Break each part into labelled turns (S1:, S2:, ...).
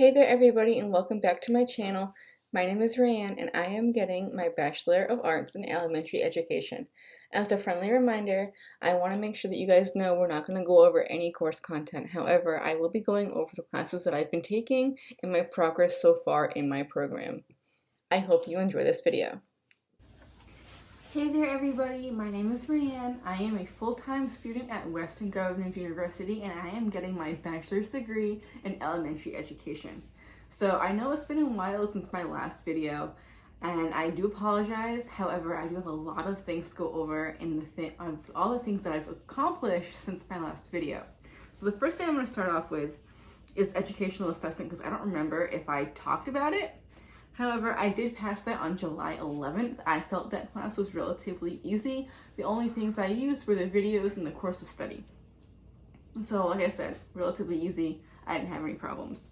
S1: Hey there everybody and welcome back to my channel. My name is Rayanne and I am getting my Bachelor of Arts in Elementary Education. As a friendly reminder, I want to make sure that you guys know we're not going to go over any course content. However, I will be going over the classes that I've been taking and my progress so far in my program. I hope you enjoy this video. Hey there everybody, my name is Rayanne. I am a full-time student at Western Governors University and I am getting my bachelor's degree in elementary education. So I know it's been a while since my last video and I do apologize. However, I do have a lot of things to go over in all the things that I've accomplished since my last video. So the first thing I'm going to start off with is educational assessment because I don't remember if I talked about it. However, I did pass that on July 11th. I felt that class was relatively easy. The only things I used were the videos and the course of study. So like I said, relatively easy. I didn't have any problems.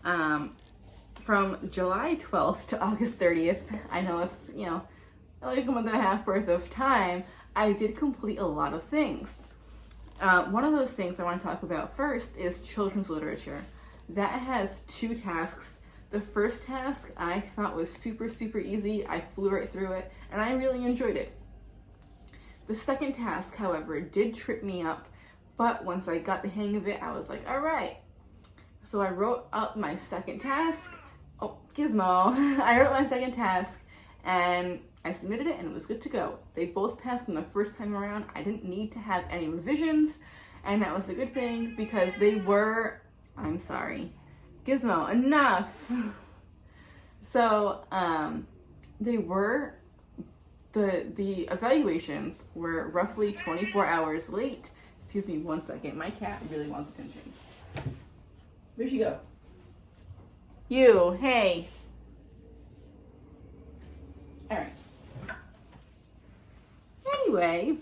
S1: From July 12th to August 30th, I know it's, like a month and a half worth of time, I did complete a lot of things. One of those things I want to talk about first is children's literature. That has 2 tasks. The first task I thought was super easy. I flew right through it and I really enjoyed it. The second task, however, did trip me up, but once I got the hang of it, I was like, all right. So I wrote up my second task. Oh, Gizmo. I wrote my second task and I submitted it and it was good to go. They both passed on the first time around. I didn't need to have any revisions and that was a good thing because they were, I'm sorry, Gizmo, enough. So they were, the evaluations were roughly 24 hours late. Excuse me one second, my cat really wants attention. Where'd she go? You, hey. All right. Anyway,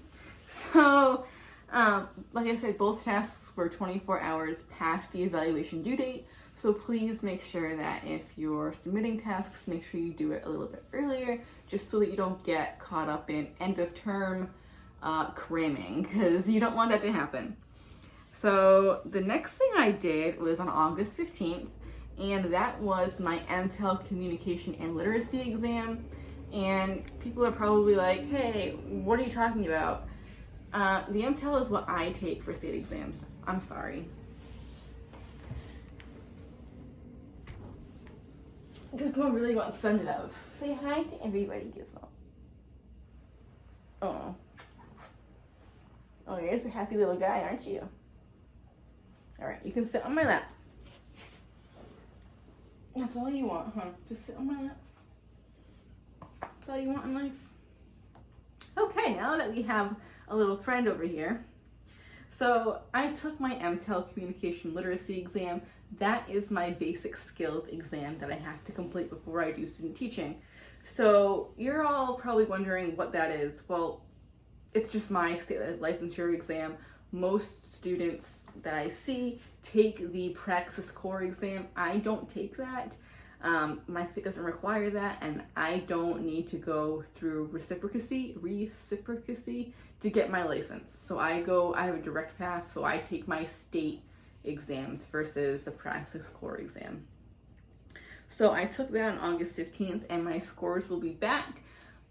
S1: so like I said, both tasks were 24 hours past the evaluation due date. So please make sure that if you're submitting tasks, make sure you do it a little bit earlier, just so that you don't get caught up in end of term cramming, because you don't want that to happen. So the next thing I did was on August 15th, and that was my MTEL Communication and Literacy exam. And people are probably like, hey, what are you talking about? The MTEL is what I take for state exams. I'm sorry. Gizmo really wants some love. Say hi to everybody, Gizmo. Oh. Oh, you're just a happy little guy, aren't you? Alright, you can sit on my lap. That's all you want, huh? Just sit on my lap. That's all you want in life. Okay, now that we have a little friend over here. So I took my MTEL Communication Literacy exam. That is my basic skills exam that I have to complete before I do student teaching. So you're all probably wondering what that is. Well, it's just my state licensure exam. Most students that I see take the Praxis Core exam. I don't take that. My state doesn't require that, and I don't need to go through reciprocity to get my license. So I have a direct path, so I take my state exams versus the Praxis Core exam. So I took that on August 15th, and my scores will be back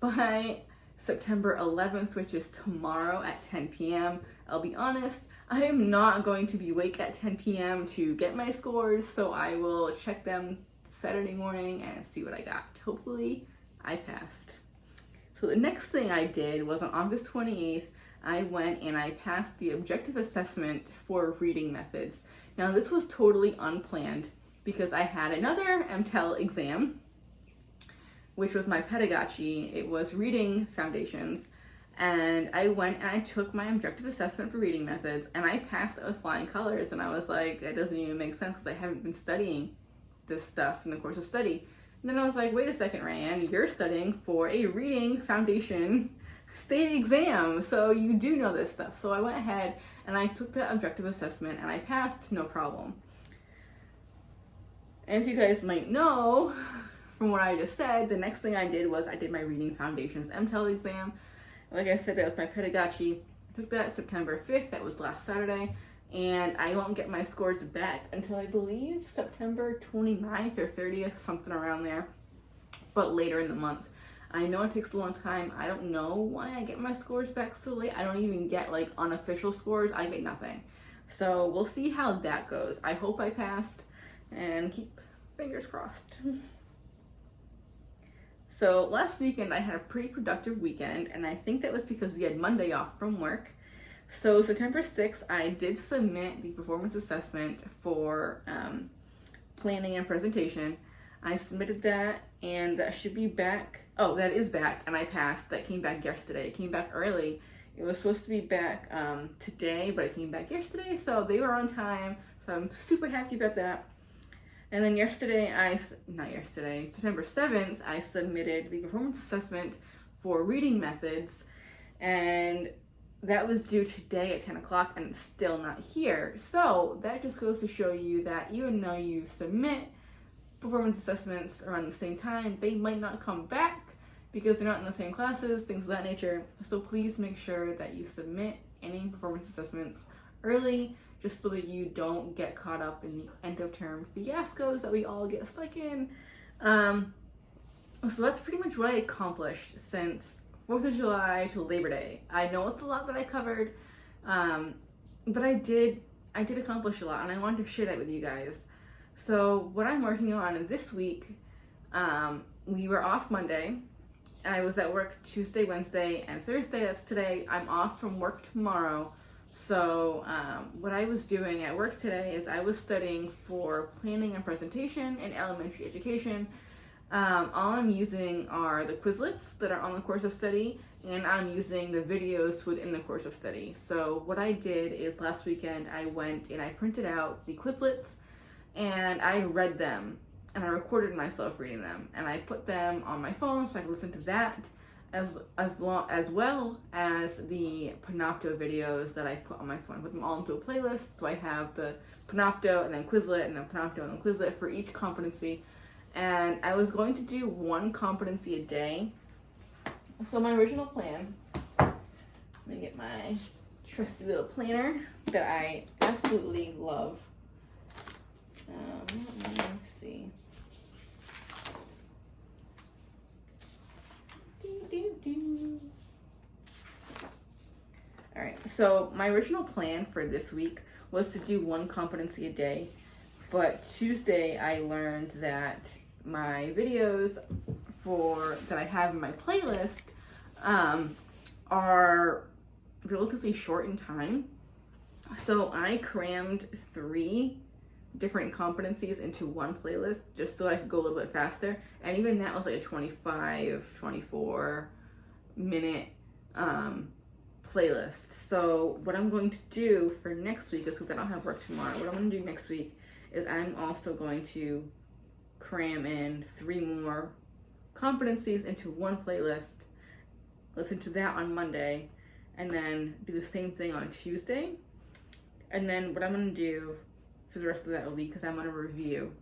S1: by September 11th, which is tomorrow at 10 p.m. I'll be honest, I am not going to be awake at 10 p.m. to get my scores, so I will check them Saturday morning and see what I got. Hopefully I passed. So the next thing I did was on August 28th, I went and I passed the objective assessment for reading methods. Now this was totally unplanned because I had another MTEL exam, which was my pedagogy. It was reading foundations, and I went and I took my objective assessment for reading methods and I passed it with flying colors, and I was like, that doesn't even make sense because I haven't been studying this stuff in the course of study. And then I was like, wait a second, Rayanne, you're studying for a reading foundation state exam, so you do know this stuff. So I went ahead and I took the objective assessment and I passed, no problem. As you guys might know from what I just said, the next thing I did was I did my reading foundations MTEL exam. Like I said, that was my pedagogy. I took that September 5th, that was last Saturday, and I won't get my scores back until I believe September 29th or 30th, something around there, but later in the month. I know it takes a long time. I don't know why I get my scores back so late. I don't even get like unofficial scores. I get nothing. So we'll see how that goes. I hope I passed and keep fingers crossed. So last weekend I had a pretty productive weekend, and I think that was because we had Monday off from work. So September 6th, I did submit the performance assessment for planning and presentation. I submitted that, and that should be back. Oh, that is back, and I passed. That came back yesterday. It came back early. It was supposed to be back today, but it came back yesterday, so they were on time. So I'm super happy about that. And then September 7th, I submitted the performance assessment for reading methods, and that was due today at 10 o'clock, and it's still not here. So that just goes to show you that even though you submit performance assessments around the same time, they might not come back because they're not in the same classes, things of that nature. So please make sure that you submit any performance assessments early, just so that you don't get caught up in the end of term fiascos that we all get stuck in. So that's pretty much what I accomplished since 4th of July to Labor Day. I know it's a lot that I covered, but I did accomplish a lot, and I wanted to share that with you guys. So what I'm working on this week, we were off Monday, and I was at work Tuesday, Wednesday, and Thursday. That's today. I'm off from work tomorrow. So what I was doing at work today is I was studying for planning and presentation in elementary education. All I'm using are the Quizlets that are on the course of study, and I'm using the videos within the course of study. So what I did is last weekend I went and I printed out the Quizlets, and I read them, and I recorded myself reading them, and I put them on my phone so I could listen to that, as well as the Panopto videos that I put on my phone. I put them all into a playlist, so I have the Panopto and then Quizlet and then Panopto and then Quizlet for each competency. And I was going to do one competency a day. So my original plan, let me get my trusty little planner that I absolutely love. Let me see. All right, so my original plan for this week was to do one competency a day, but Tuesday I learned that my videos that I have in my playlist are relatively short in time. So I crammed 3 different competencies into one playlist just so I could go a little bit faster. And even that was like a 24 minute playlist. So what I'm going to do for next week is, because I don't have work tomorrow, what I'm going to do next week is I'm also going to cram in 3 more competencies into one playlist, listen to that on Monday, and then do the same thing on Tuesday. And then what I'm going to do for the rest of that week, because I'm going to review,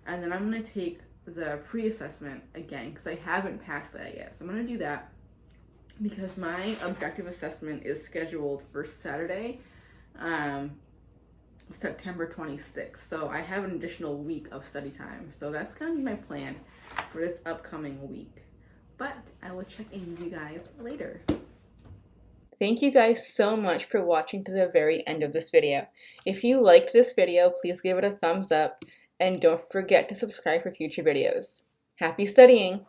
S1: and then I'm going to take the pre-assessment again, because I haven't passed that yet. So I'm going to do that because my objective assessment is scheduled for Saturday, September 26th. So I have an additional week of study time. So that's going to be my plan for this upcoming week. But I will check in with you guys later. Thank you guys so much for watching to the very end of this video. If you liked this video, please give it a thumbs up, and don't forget to subscribe for future videos. Happy studying!